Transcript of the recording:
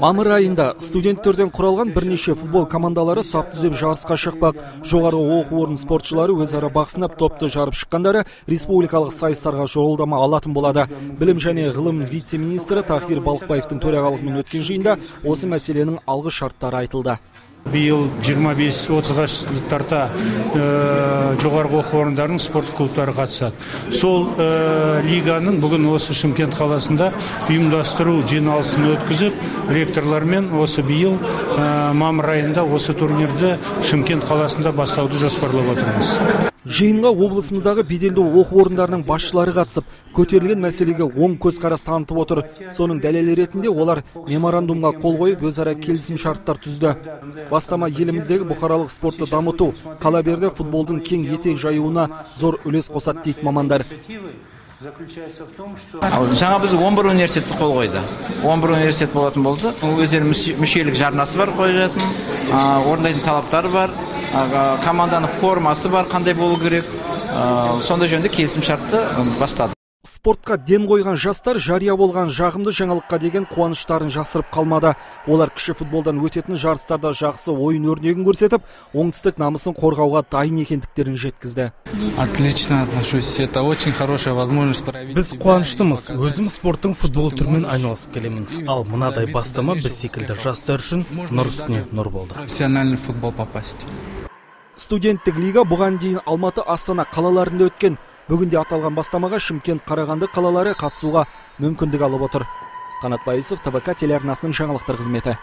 Мамыр айында студенттерден құралған бірнеше футбол командалары сап түзеп жарысқа шықпақ. Жоғары оқу орын спортшылары өзара бақ сынап топты жарып шыққандары республикалық сайыстарға жолдама алатын болады. Білім және ғылым вице-министрі Тахир Балықбаевтың төрағалығымен өткен жиында осы мәселенің алғы шарттары айтылды. Биыл 25-30-ға тарта жоғарғы оқу орындарының спорт клубтары қатысады. Сол лиганың бүгін осы Шымкент қаласында ұйымдастыру жиналысын өткізіп, ректорлармен осы биыл мамыр айында осы турнирді Шымкент қаласында бастауды жоспарлап отырмыз. Жиынға облысымыздағы беделді оқу орындарының басшылары қатысып, көтерілген мәселеге оң көзқарас танытып отыр. Соның дәлелі ретінде олар меморандумға қол қойып, өзара келісім шарттар түзді. Бастама еліміздегі бұқаралық спортты дамыту, қала берді футболдың кең етек жаюына зор үлес қосады дейді мамандар. Жаңа біз 11 университетті қол қойды. 11 университет болатын болды. Өздерінің мүшелік жарнасы бар қойылатын, орындайтын талаптары бар, команданың формасы бар, қандай болу керек. Сонда жөнінде келісім шартты бастады. Спортқа ден қойған жастар жария болған жағымды жаңалыққа деген қуаныштарын жасырып қалмады. Олар кіші футболдан өтетін жарыстарда жақсы ойын өрнегін көрсетіп, оңтүстік намысын қорғауға дайын екендіктерін жеткізді. Отлично отношусь. Это очень хорошая возможность проявить. Біз қуаныштымыз. Өзім спорттың футбол түрімен айналысып келемін. Ал мынадай бастама біз секілді жастар үшін нұр үстіне нұр болды. Профессиональный футбол попасть. Студенттік лига бұған дейін Алматы, Астана қалаларында өткен. Бүгінде аталған бастамаға Шымкент, Қарағанды қалалары қатысуға мүмкіндік алып отыр. Қанат Байысов, ТВК телеарнасының жаңалықтар қызметі.